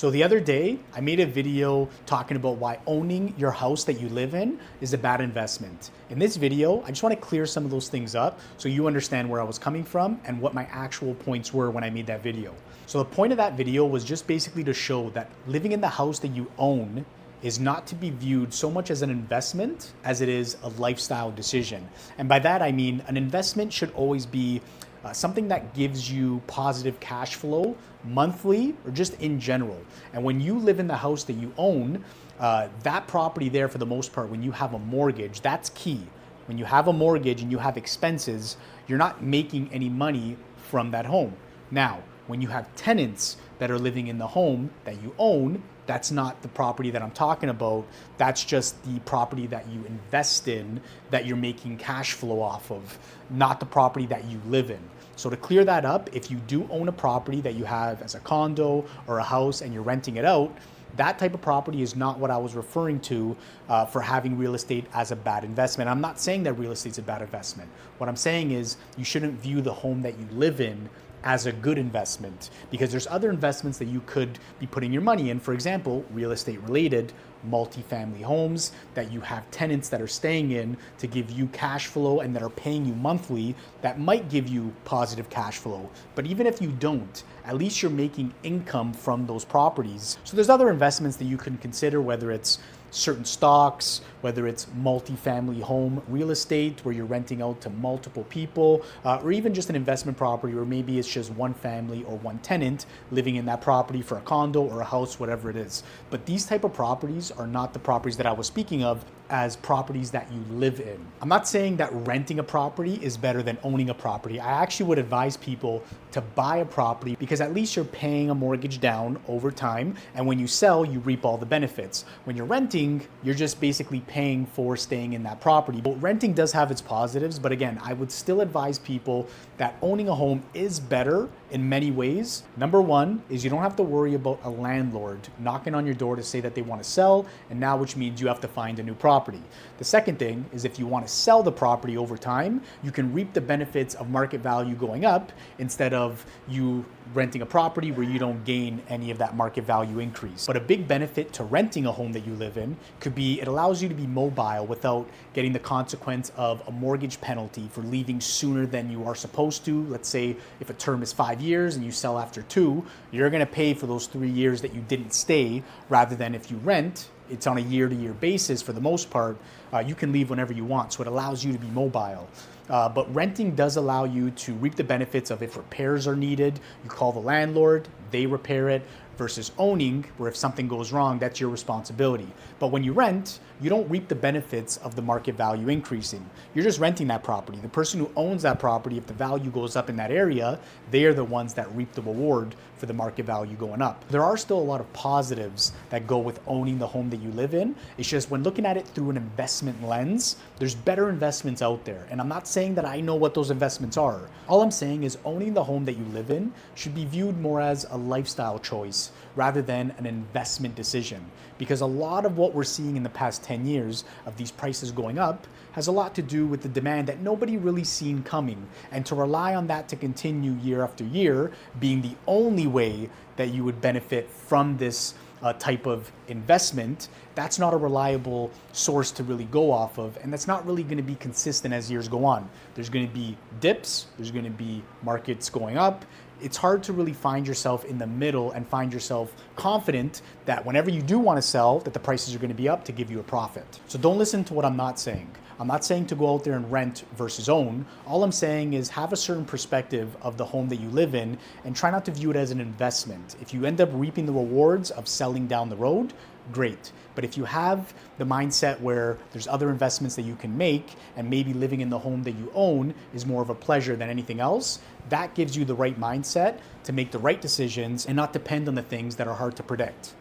So the other day, I made a video talking about why owning your house that you live in is a bad investment. In this video, I just want to clear some of those things up so you understand where I was coming from and what my actual points were when I made that video. So the point of that video was just basically to show that living in the house that you own is not to be viewed so much as an investment as it is a lifestyle decision. And by that, I mean an investment should always be something that gives you positive cash flow monthly or just in general. And when you live in the house that you own, that property there, for the most part, when you have a mortgage, that's key. When you have a mortgage and you have expenses, you're not making any money from that home. Now, when you have tenants that are living in the home that you own, that's not the property that I'm talking about. That's just the property that you invest in that you're making cash flow off of, not the property that you live in. So to clear that up, if you do own a property that you have as a condo or a house and you're renting it out, that type of property is not what I was referring to for having real estate as a bad investment. I'm not saying that real estate's a bad investment. What I'm saying is you shouldn't view the home that you live in as a good investment, because there's other investments that you could be putting your money in. For example, real estate related, multifamily homes that you have tenants that are staying in to give you cash flow and that are paying you monthly, that might give you positive cash flow. But even if you don't, at least you're making income from those properties. So there's other investments that you can consider, whether it's certain stocks, whether it's multifamily home real estate where you're renting out to multiple people, or even just an investment property where maybe it's just one family or one tenant living in that property for a condo or a house, whatever it is. But these type of properties are not the properties that I was speaking of as properties that you live in. I'm not saying that renting a property is better than owning a property. I actually would advise people to buy a property because at least you're paying a mortgage down over time, and when you sell, you reap all the benefits. When you're renting, you're just basically paying for staying in that property. But renting does have its positives, but again, I would still advise people that owning a home is better in many ways. Number one is you don't have to worry about a landlord knocking on your door to say that they want to sell, and now which means you have to find a new property. The second thing is if you want to sell the property over time, you can reap the benefits of market value going up instead of you renting a property where you don't gain any of that market value increase. But a big benefit to renting a home that you live in could be it allows you to be mobile without getting the consequence of a mortgage penalty for leaving sooner than you are supposed to. Let's say if a term is 5 years and you sell after 2, you're going to pay for those 3 years that you didn't stay, rather than if you rent, it's on a year-to-year basis for the most part. You can leave whenever you want, so it allows you to be mobile. But renting does allow you to reap the benefits of if repairs are needed, you call the landlord, they repair it, versus owning, where if something goes wrong, that's your responsibility. But when you rent, you don't reap the benefits of the market value increasing. You're just renting that property. The person who owns that property, if the value goes up in that area, they are the ones that reap the reward for the market value going up. There are still a lot of positives that go with owning the home that you live in. It's just when looking at it through an investment lens, there's better investments out there. And I'm not saying that I know what those investments are. All I'm saying is owning the home that you live in should be viewed more as a lifestyle choice rather than an investment decision. Because a lot of what we're seeing in the past 10 years of these prices going up has a lot to do with the demand that nobody really seen coming. And to rely on that to continue year after year being the only way that you would benefit from this type of investment, that's not a reliable source to really go off of, and that's not really going to be consistent as years go on. There's going to be dips, there's going to be markets going up. It's hard to really find yourself in the middle and find yourself confident that whenever you do want to sell, that the prices are going to be up to give you a profit. So don't listen to what I'm not saying. I'm not saying to go out there and rent versus own. All I'm saying is have a certain perspective of the home that you live in and try not to view it as an investment. If you end up reaping the rewards of selling down the road, great. But if you have the mindset where there's other investments that you can make and maybe living in the home that you own is more of a pleasure than anything else, that gives you the right mindset to make the right decisions and not depend on the things that are hard to predict.